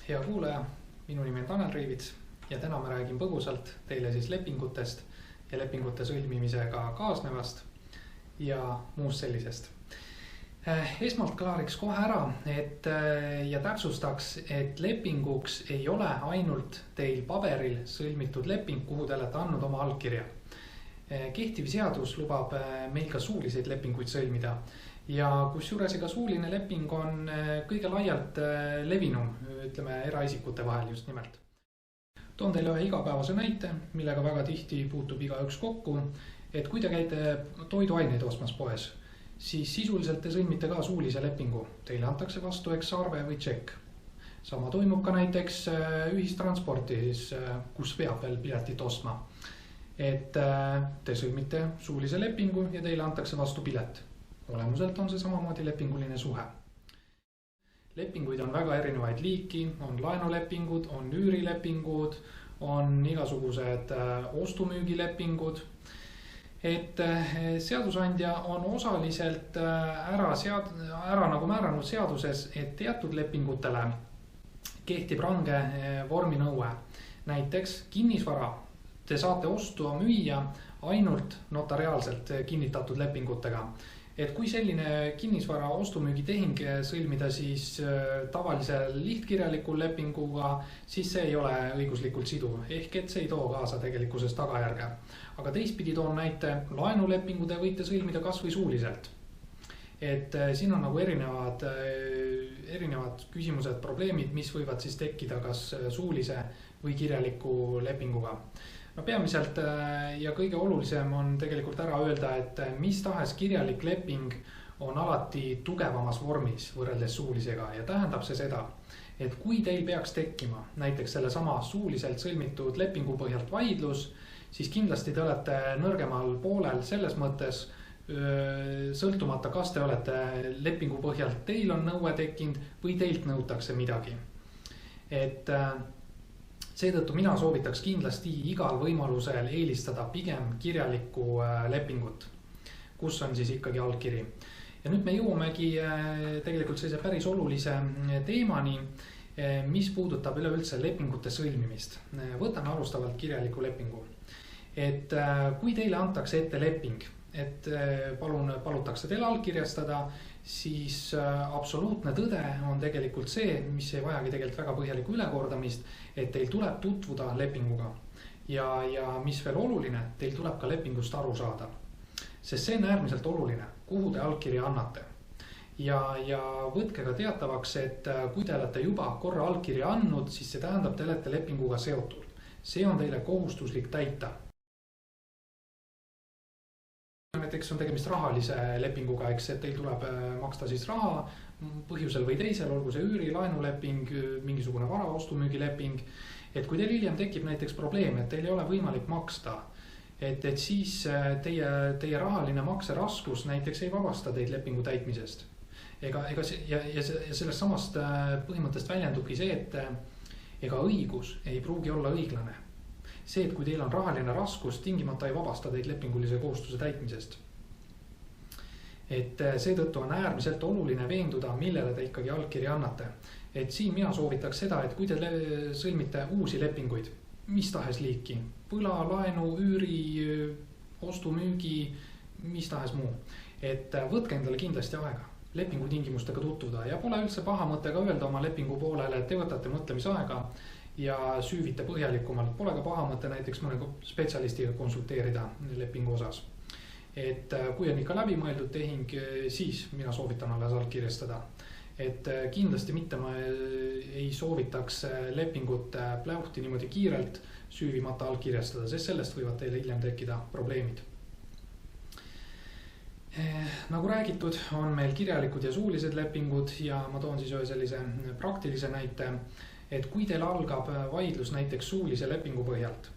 Hea kuulaja, minu nimi on Tanel Riivits ja täna ma räägin põgusalt teile siis lepingutest ja lepingute sõlmimisega kaasnevast ja muust sellisest. Esmalt klaariks kohe ära ja täpsustaks, et lepinguks ei ole ainult teil paberil sõlmitud leping, kuhu te olete andnud oma allkirja. Kehtiv seadus lubab meil ka suuliseid lepinguid sõlmida ja kusjuures ega suuline leping on kõige laialt levinum, ütleme eraisikute vahel just nimelt. Toon teile ühe igapäevase näite, millega väga tihti puutub igaüks kokku, et kui te käite toiduaineid ostmas poes, siis sisuliselt te sõlmite ka suulise lepingu. Teile antakse vastu arve või tšekk. Sama toimub ka näiteks ühistransportis, kus peab veel piletit ostma. Et te sõlmite suulise lepingu ja teile antakse vastu pilet. Olemuselt on see samamoodi lepinguline suhe. Lepinguid on väga erinevaid liiki, on laenulepingud, on üürilepingud, on igasugused ostumüügilepingud. Et seadusandja on osaliselt ära nagu määranud seaduses, et teatud lepingutele kehtib range vorminõue. Näiteks kinnisvara te saate ostu müüa ainult notariaalselt kinnitatud lepingutega. Et kui selline kinnisvara ostumüügitehing sõlmida siis tavalise lihtkirjalikul lepinguga, siis see ei ole õiguslikult siduv. Ehk et see ei too kaasa tegelikkuses tagajärge. Aga teistpidi toon näite, laenulepingu te võite sõlmida kas või suuliselt. Et siin on nagu erinevad küsimused, probleemid, mis võivad siis tekkida kas suulise või kirjaliku lepinguga. No peamiselt ja kõige olulisem on tegelikult ära öelda, et mis tahes kirjalik leping on alati tugevamas vormis võrreldes suulisega ja tähendab see seda, et kui teil peaks tekkima näiteks selle sama suuliselt sõlmitud lepingu põhjalt vaidlus, siis kindlasti te olete nõrgemal poolel selles mõttes, sõltumata kas te olete lepingu põhjalt teil on nõue tekkinud või teilt nõutakse midagi. Et seetõttu mina soovitaks kindlasti igal võimalusel eelistada pigem kirjalikku lepingut, kus on siis ikkagi allkiri. Ja nüüd me jõuamegi tegelikult sellise päris olulise teemani, mis puudutab üleüldse lepingute sõlmimist. Võtame alustavalt kirjaliku lepingu. Et kui teile antakse ette leping, et palutakse teil allkirjastada, siis absoluutne tõde on tegelikult see, mis ei vajagi tegelikult väga põhjalikku ülekordamist, et teil tuleb tutvuda lepinguga. Ja mis veel oluline, teil tuleb ka lepingust aru saada. Sest see on äärmiselt oluline, kuhu te allkirja annate. Ja võtke ka teatavaks, et kui te olete juba korra allkirja andnud, siis see tähendab, te olete lepinguga seotud. See on teile kohustuslik täita. Näiteks on tegemist rahalise lepinguga, et teil tuleb maksta siis raha põhjusel või teisel, olgu see üüri, laenuleping, mingisugune vara ostumüügileping. Et kui teil hiljem tekib näiteks probleem, et teil ei ole võimalik maksta, et siis teie rahaline makseraskus näiteks ei vabasta teid lepingu täitmisest. Ja sellest samast põhimõttest väljendubki see, et ega õigus ei pruugi olla õiglane. See, et kui teil on rahaline raskus, tingimata ei vabasta teid lepingulise kohustuse täitmisest. Et seetõttu on äärmiselt oluline veenduda, millele te ikkagi allkirja annate. Et siin mina soovitaks seda, et kui te sõlmite uusi lepinguid, mis tahes liiki, põla, laenu, üüri, ostumüügi, mis tahes muu. Et võtke endale kindlasti aega lepingu tingimustega tutvuda ja pole üldse paha mõte ka öelda oma lepingu poolele, et te võtate mõtlemisaega ja süüvite põhjalikumalt. Pole ka paha mõte näiteks mõne spetsialistiga konsulteerida lepingu osas. Et kui on ikka läbimõeldud tehing, siis mina soovitan alles allkirjastada. Et kindlasti mitte ma ei soovitaks lepingut pläuhti niimoodi kiirelt süüvimata allkirjastada, sest sellest võivad teile hiljem tekkida probleemid. Nagu räägitud, on meil kirjalikud ja suulised lepingud ja ma toon siis ühe sellise praktilise näite. Et kui teil algab vaidlus näiteks suulise lepingu põhjalt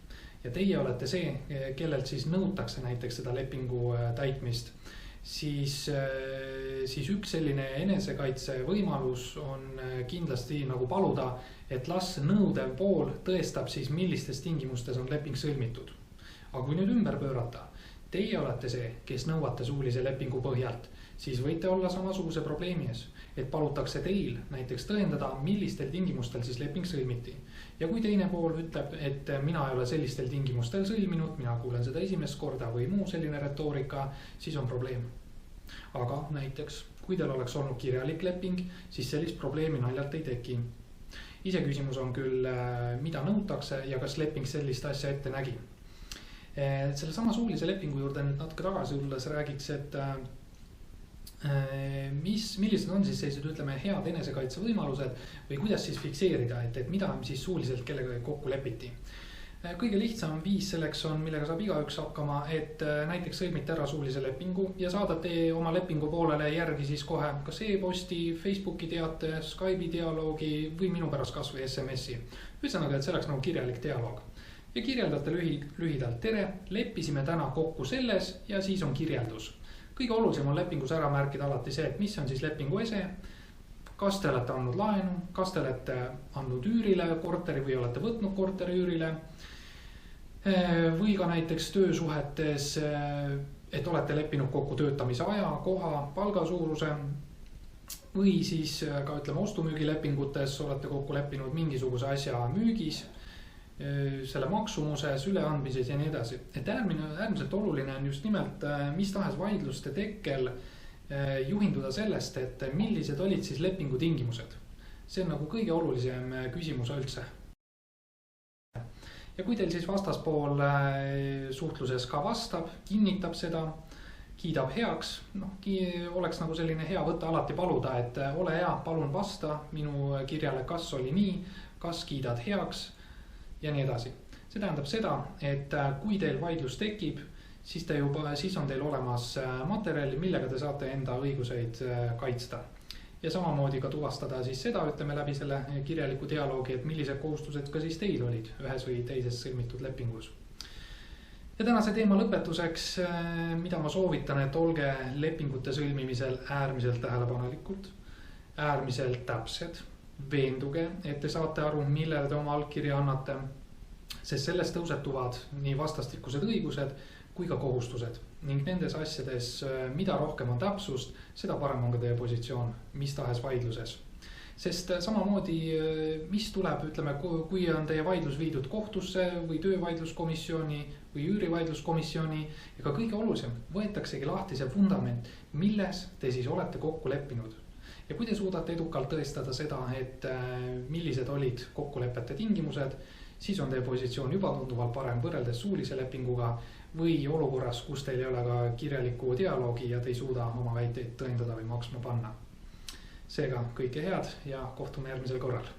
ja teie olete see, kellelt siis nõutakse näiteks seda lepingu täitmist, siis üks selline enesekaitse võimalus on kindlasti nagu paluda, et las nõudev pool tõestab siis, millistes tingimustes on leping sõlmitud. Aga kui nüüd ümber pöörata, teie olete see, kes nõuate suulise lepingu põhjalt, siis võite olla samasuguse probleemi ees. et palutakse teil näiteks tõendada, millistel tingimustel siis leping sõlmiti. Ja kui teine pool ütleb, et mina ei ole sellistel tingimustel sõlminud, mina kuulen seda esimest korda või muu selline retoorika, siis on probleem. Aga näiteks, kui teil oleks olnud kirjalik leping, siis sellist probleemi naljalt ei teki. Iseküsimus on küll, mida nõutakse ja kas leping sellist asja ette nägi. Selle sama suulise lepingu juurde nüüd natuke tagasi tulles räägiks, et millised on siis sellised, ütleme, head enesekaitse võimalused või kuidas siis fikseerida, et mida siis suuliselt kellega kokku lepiti. Kõige lihtsam viis selleks on, millega saab igaüks hakkama, et näiteks sõlmite ära suulise lepingu ja saadate oma lepingu poolele järgi siis kohe kas e-posti, Facebooki teate, Skype'i dialoogi või minu pärast kas või SMS-i. Ühesõnaga, et see oleks nagu kirjalik dialoog. Ja kirjeldate lühidalt, tere, leppisime täna kokku selles ja siis on kirjeldus. Kõige olulisem on lepingus ära märkida alati see, et mis on siis lepingu ese, kas te olete andnud laenu, kas te olete andnud üürile korteri või olete võtnud korteri üürile. Või ka näiteks töösuhetes, et olete leppinud kokku töötamise aja, koha, palgasuuruse. Või siis ka ütleme ostumüügilepingutes olete kokku leppinud mingisuguse asja müügis, selle maksumuses, üleandmises ja nii edasi. Et äärmiselt oluline on just nimelt mis tahes vaidluste tekkel juhinduda sellest, et millised olid siis lepingu tingimused. See on nagu kõige olulisem küsimus üldse. Ja kui teil siis vastaspool suhtluses ka vastab, kinnitab seda, kiidab heaks, oleks nagu selline hea võtta alati paluda, et ole hea, palun vasta minu kirjale, kas oli nii, kas kiidad heaks ja nii edasi. See tähendab seda, et kui teil vaidlus tekib, siis on teil olemas materjal, millega te saate enda õiguseid kaitsta. Ja samamoodi ka tuvastada siis seda, ütleme läbi selle kirjaliku dialoogi, et millised kohustused ka siis teil olid ühes või teises sõlmitud lepingus. Ja tänase teema lõpetuseks, mida ma soovitan, et olge lepingute sõlmimisel äärmiselt tähelepanelikud, äärmiselt täpsed. Veenduge, et te saate aru, millele te oma allkirja annate, sest sellest tõusetuvad nii vastastikused õigused kui ka kohustused. Ning nendes asjades, mida rohkem on täpsust, seda parem on ka teie positsioon mis tahes vaidluses. Sest samamoodi, mis tuleb, ütleme, kui on teie vaidlus viidud kohtusse või töövaidluskomisjoni või üürivaidluskomisjoni, ega kõige olulisem, võetaksegi lahti see fundament, milles te siis olete kokku leppinud. Ja kui te suudate edukalt tõestada seda, et millised olid kokkulepete tingimused, siis on teie positsioon juba tunduvalt parem võrreldes suulise lepinguga või olukorras, kus teil ei ole ka kirjaliku dialoogi ja te ei suuda oma väiteid tõendada või maksma panna. Seega kõike head ja kohtume järgmisel korral.